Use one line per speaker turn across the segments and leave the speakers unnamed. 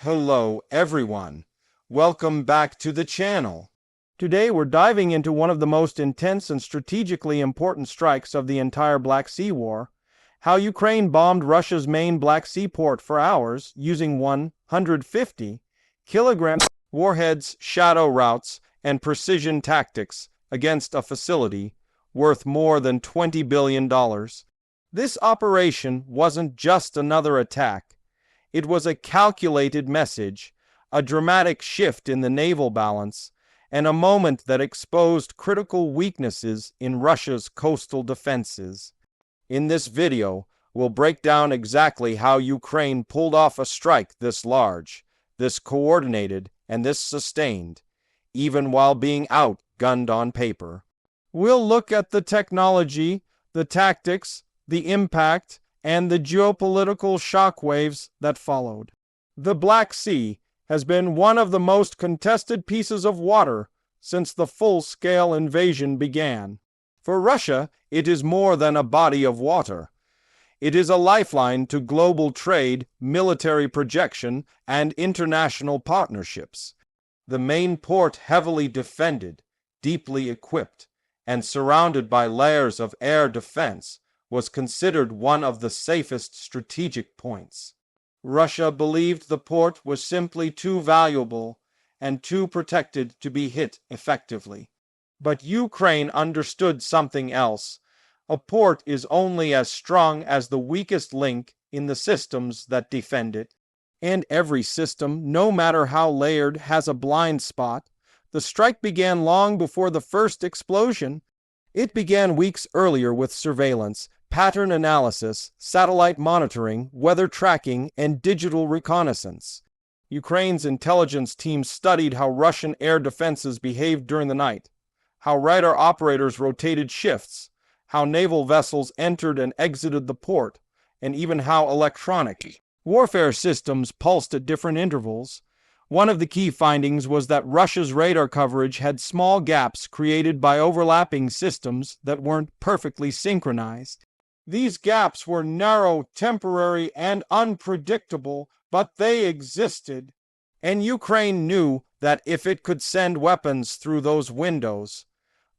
Hello everyone, welcome back to the channel. Today we're diving into one of the most intense and strategically important strikes of the entire Black Sea War, how Ukraine bombed Russia's main Black Sea port for hours using 150kg warheads, shadow routes, and precision tactics against a facility worth more than $20 billion. This operation wasn't just another attack. It was a calculated message, a dramatic shift in the naval balance, and a moment that exposed critical weaknesses in Russia's coastal defenses. In this video, we'll break down exactly how Ukraine pulled off a strike this large, this coordinated, and this sustained, even while being outgunned on paper. We'll look at the technology, the tactics, the impact, and the geopolitical shockwaves that followed. The Black Sea has been one of the most contested pieces of water since the full-scale invasion began. For Russia, it is more than a body of water. It is a lifeline to global trade, military projection, and international partnerships. The main port, heavily defended, deeply equipped, and surrounded by layers of air defense, was considered one of the safest strategic points. Russia believed the port was simply too valuable and too protected to be hit effectively. But Ukraine understood something else. A port is only as strong as the weakest link in the systems that defend it. And every system, no matter how layered, has a blind spot. The strike began long before the first explosion. It began weeks earlier with surveillance, pattern analysis, satellite monitoring, weather tracking, and digital reconnaissance. Ukraine's intelligence team studied how Russian air defenses behaved during the night, how radar operators rotated shifts, how naval vessels entered and exited the port, and even how electronic warfare systems pulsed at different intervals. One of the key findings was that Russia's radar coverage had small gaps created by overlapping systems that weren't perfectly synchronized. These gaps were narrow, temporary, and unpredictable, but they existed. And Ukraine knew that if it could send weapons through those windows,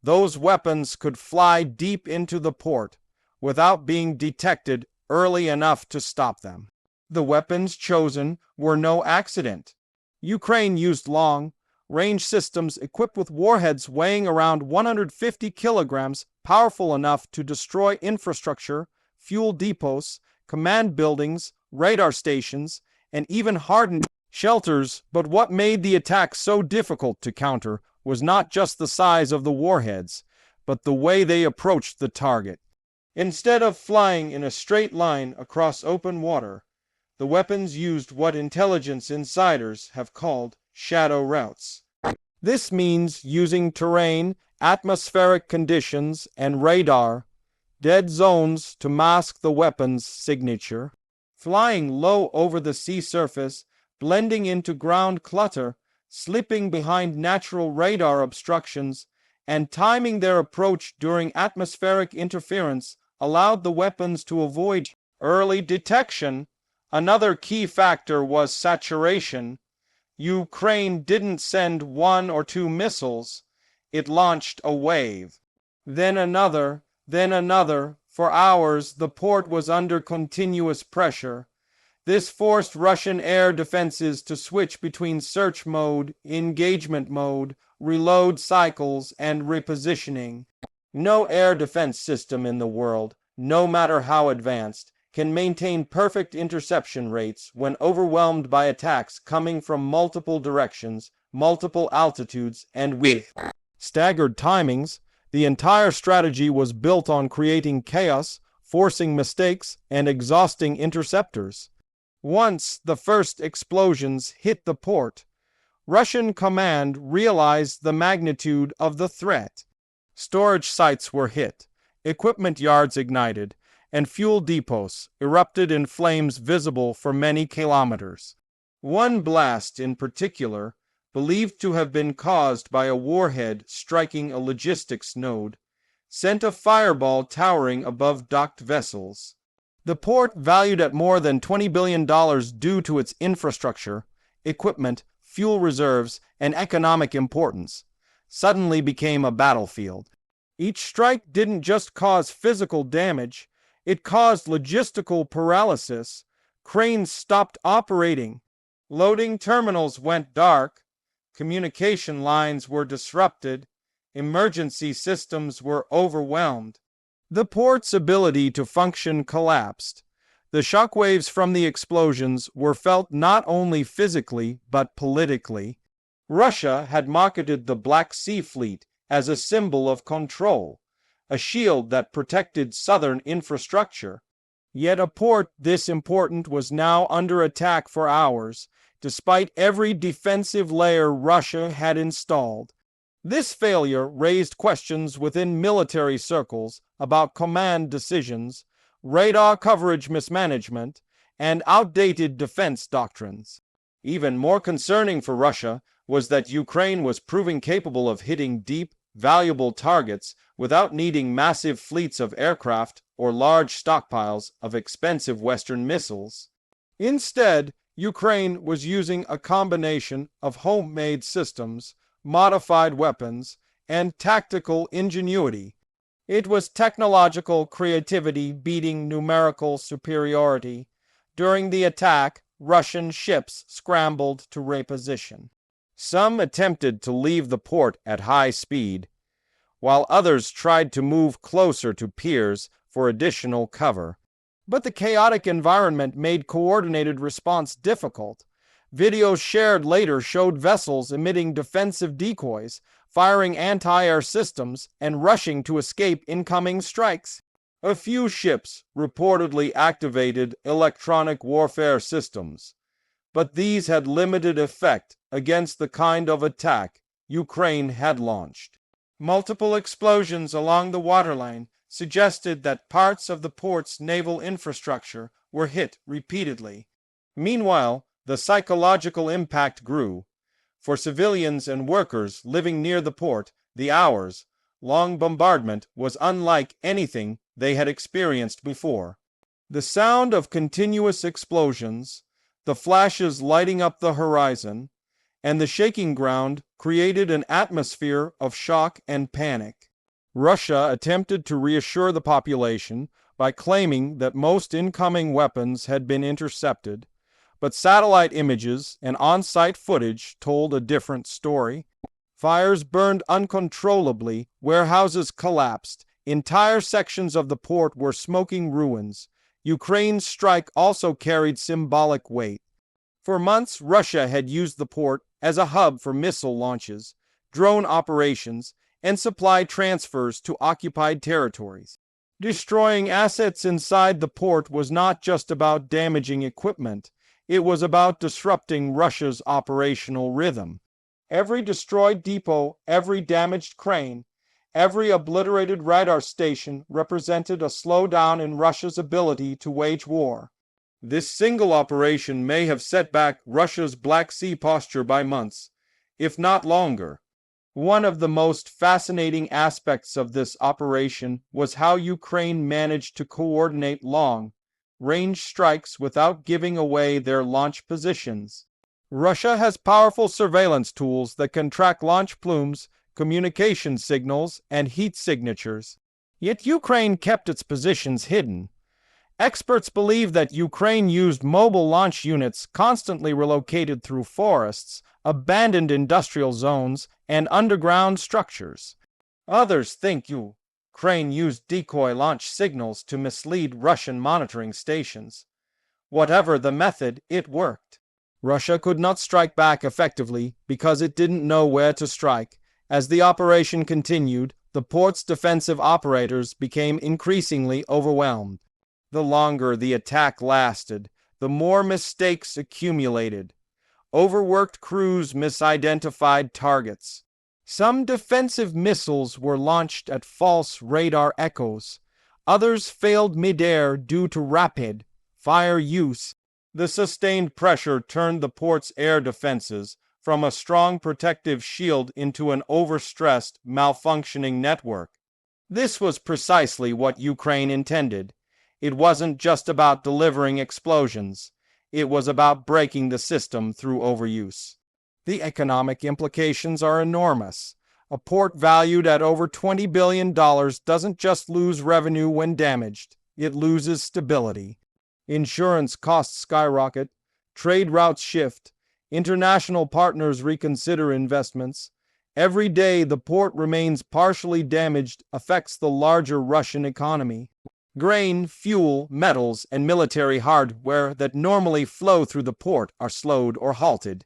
those weapons could fly deep into the port without being detected early enough to stop them. The weapons chosen were no accident. Ukraine used long-range systems equipped with warheads weighing around 150 kilograms, powerful enough to destroy infrastructure, fuel depots, command buildings, radar stations, and even hardened shelters. But what made the attack so difficult to counter was not just the size of the warheads, but the way they approached the target. Instead of flying in a straight line across open water, the weapons used what intelligence insiders have called shadow routes. This means using terrain, atmospheric conditions, and radar, dead zones to mask the weapon's signature. Flying low over the sea surface, blending into ground clutter, slipping behind natural radar obstructions, and timing their approach during atmospheric interference allowed the weapons to avoid early detection. Another key factor was saturation. Ukraine didn't send one or two missiles. It launched a wave. Then another. For hours, the port was under continuous pressure. This forced Russian air defenses to switch between search mode, engagement mode, reload cycles, and repositioning. No air defense system in the world, no matter how advanced, can maintain perfect interception rates when overwhelmed by attacks coming from multiple directions, multiple altitudes, and with staggered timings. The entire strategy was built on creating chaos, forcing mistakes, and exhausting interceptors. Once the first explosions hit the port, Russian command realized the magnitude of the threat. Storage sites were hit, equipment yards ignited, and fuel depots erupted in flames visible for many kilometers. One blast in particular, believed to have been caused by a warhead striking a logistics node, sent a fireball towering above docked vessels. The port, valued at more than $20 billion due to its infrastructure, equipment, fuel reserves, and economic importance, suddenly became a battlefield. Each strike didn't just cause physical damage, it caused logistical paralysis. Cranes stopped operating, loading terminals went dark, communication lines were disrupted, emergency systems were overwhelmed. The port's ability to function collapsed. The shockwaves from the explosions were felt not only physically but politically. Russia had marketed the Black Sea Fleet as a symbol of control, a shield that protected southern infrastructure. Yet a port this important was now under attack for hours, despite every defensive layer Russia had installed. This failure raised questions within military circles about command decisions, radar coverage mismanagement, and outdated defense doctrines. Even more concerning for Russia was that Ukraine was proving capable of hitting deep, valuable targets without needing massive fleets of aircraft or large stockpiles of expensive Western missiles. Instead, Ukraine was using a combination of homemade systems, modified weapons, and tactical ingenuity. It was technological creativity beating numerical superiority. During the attack, Russian ships scrambled to reposition. Some attempted to leave the port at high speed, while others tried to move closer to piers for additional cover. But the chaotic environment made coordinated response difficult. Videos shared later showed vessels emitting defensive decoys, firing anti-air systems, and rushing to escape incoming strikes. A few ships reportedly activated electronic warfare systems, but these had limited effect against the kind of attack Ukraine had launched. Multiple explosions along the waterline suggested that parts of the port's naval infrastructure were hit repeatedly. Meanwhile, the psychological impact grew. For civilians and workers living near the port, the hours-long bombardment was unlike anything they had experienced before. The sound of continuous explosions, the flashes lighting up the horizon, and the shaking ground created an atmosphere of shock and panic. Russia attempted to reassure the population by claiming that most incoming weapons had been intercepted, but satellite images and on-site footage told a different story. Fires burned uncontrollably, warehouses collapsed, entire sections of the port were smoking ruins. Ukraine's strike also carried symbolic weight. For months, Russia had used the port as a hub for missile launches, drone operations, and supply transfers to occupied territories. Destroying assets inside the port was not just about damaging equipment. It was about disrupting Russia's operational rhythm. Every destroyed depot, every damaged crane, every obliterated radar station represented a slowdown in Russia's ability to wage war. This single operation may have set back Russia's Black Sea posture by months, if not longer. One of the most fascinating aspects of this operation was how Ukraine managed to coordinate long-range strikes without giving away their launch positions. Russia has powerful surveillance tools that can track launch plumes, communication signals, and heat signatures. Yet Ukraine kept its positions hidden. Experts believe that Ukraine used mobile launch units constantly relocated through forests, abandoned industrial zones, and underground structures. Others think Ukraine used decoy launch signals to mislead Russian monitoring stations. Whatever the method, it worked. Russia could not strike back effectively because it didn't know where to strike. As the operation continued, the port's defensive operators became increasingly overwhelmed. The longer the attack lasted, the more mistakes accumulated. Overworked crews misidentified targets. Some defensive missiles were launched at false radar echoes. Others failed midair due to rapid fire use. The sustained pressure turned the port's air defenses from a strong protective shield into an overstressed, malfunctioning network. This was precisely what Ukraine intended. It wasn't just about delivering explosions. It was about breaking the system through overuse. The economic implications are enormous. A port valued at over $20 billion doesn't just lose revenue when damaged, it loses stability. Insurance costs skyrocket, trade routes shift, international partners reconsider investments. Every day the port remains partially damaged affects the larger Russian economy. Grain, fuel, metals, and military hardware that normally flow through the port are slowed or halted.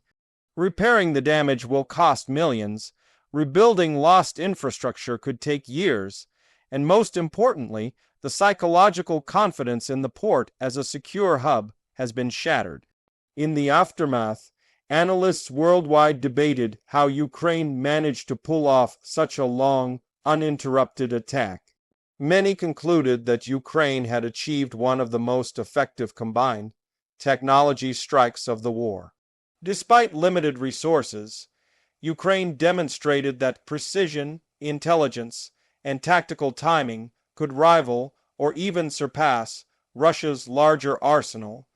Repairing the damage will cost millions. Rebuilding lost infrastructure could take years. And most importantly, the psychological confidence in the port as a secure hub has been shattered. In the aftermath, analysts worldwide debated how Ukraine managed to pull off such a long, uninterrupted attack. Many concluded that Ukraine had achieved one of the most effective combined technology strikes of the war. Despite limited resources, Ukraine demonstrated that precision, intelligence, and tactical timing could rival or even surpass Russia's larger arsenal.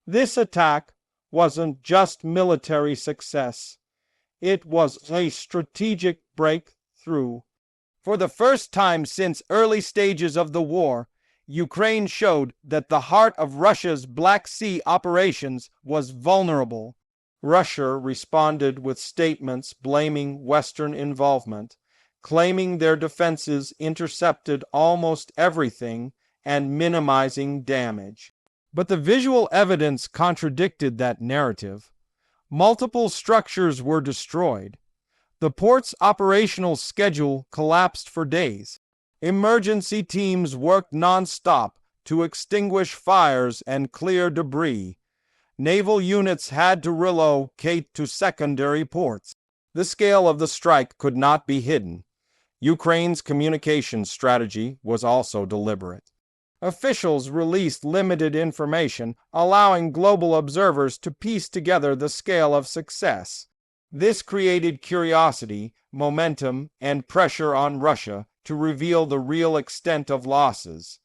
This attack wasn't just military success. It was a strategic breakthrough. For the first time since early stages of the war, Ukraine showed that the heart of Russia's Black Sea operations was vulnerable. Russia responded with statements blaming Western involvement, claiming their defenses intercepted almost everything and minimizing damage. But the visual evidence contradicted that narrative. Multiple structures were destroyed. The port's operational schedule collapsed for days. Emergency teams worked nonstop to extinguish fires and clear debris. Naval units had to relocate to secondary ports. The scale of the strike could not be hidden. Ukraine's communication strategy was also deliberate. Officials released limited information, allowing global observers to piece together the scale of success. This created curiosity, momentum, and pressure on Russia to reveal the real extent of losses.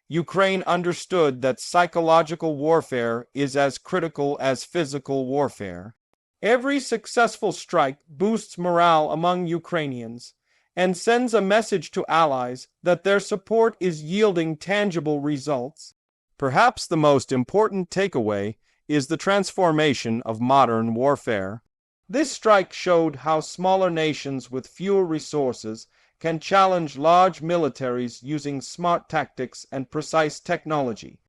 Ukraine understood that psychological warfare is as critical as physical warfare. Every successful strike boosts morale among Ukrainians and sends a message to allies that their support is yielding tangible results. Perhaps the most important takeaway is the transformation of modern warfare. This strike showed how smaller nations with fewer resources can challenge large militaries using smart tactics and precise technology.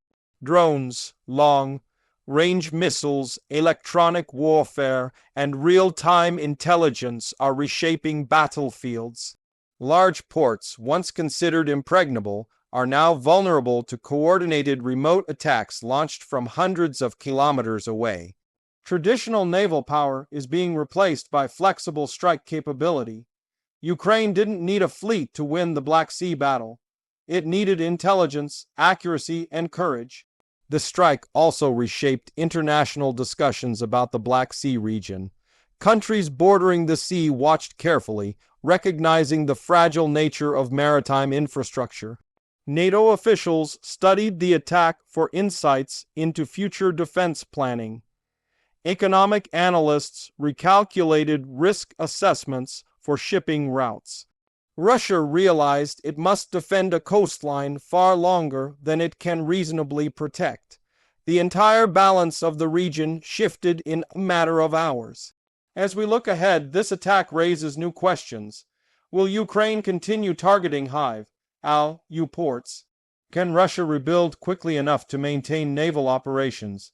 Drones, long-range missiles, electronic warfare, and real-time intelligence are reshaping battlefields. Large ports, once considered impregnable, are now vulnerable to coordinated remote attacks launched from hundreds of kilometers away. Traditional naval power is being replaced by flexible strike capability. Ukraine didn't need a fleet to win the Black Sea battle. It needed intelligence, accuracy, and courage. The strike also reshaped international discussions about the Black Sea region. Countries bordering the sea watched carefully, recognizing the fragile nature of maritime infrastructure. NATO officials studied the attack for insights into future defense planning. Economic analysts recalculated risk assessments for shipping routes. Russia realized it must defend a coastline far longer than it can reasonably protect. The entire balance of the region shifted in a matter of hours. As we look ahead, this attack raises new questions. Will Ukraine continue targeting Kyiv, Al-U ports? Can Russia rebuild quickly enough to maintain naval operations?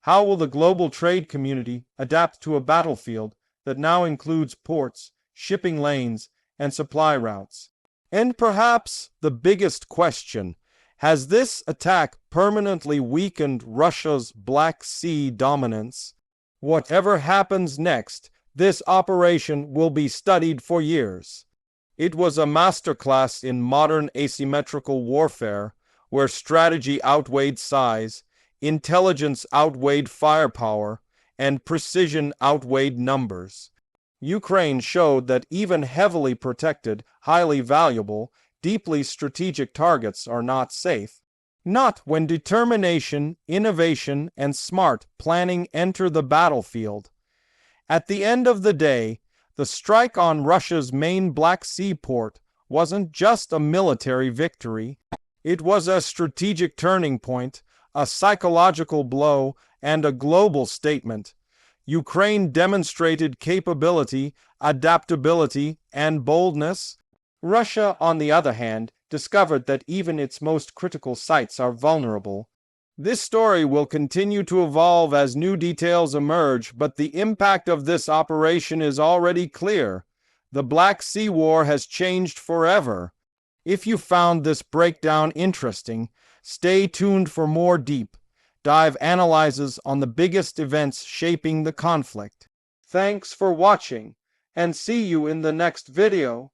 How will the global trade community adapt to a battlefield that now includes ports, shipping lanes, and supply routes? And perhaps the biggest question, has this attack permanently weakened Russia's Black Sea dominance? Whatever happens next, this operation will be studied for years. It was a masterclass in modern asymmetrical warfare, where strategy outweighed size, intelligence outweighed firepower, and precision outweighed numbers. Ukraine showed that even heavily protected, highly valuable, deeply strategic targets are not safe. Not when determination, innovation, and smart planning enter the battlefield. At the end of the day, the strike on Russia's main Black Sea port wasn't just a military victory. It was a strategic turning point, a psychological blow, and a global statement. Ukraine demonstrated capability, adaptability, and boldness. Russia, on the other hand, discovered that even its most critical sites are vulnerable. This story will continue to evolve as new details emerge, but the impact of this operation is already clear. The Black Sea War has changed forever. If you found this breakdown interesting, stay tuned for more deep dive analyses on the biggest events shaping the conflict. Thanks for watching, and see you in the next video.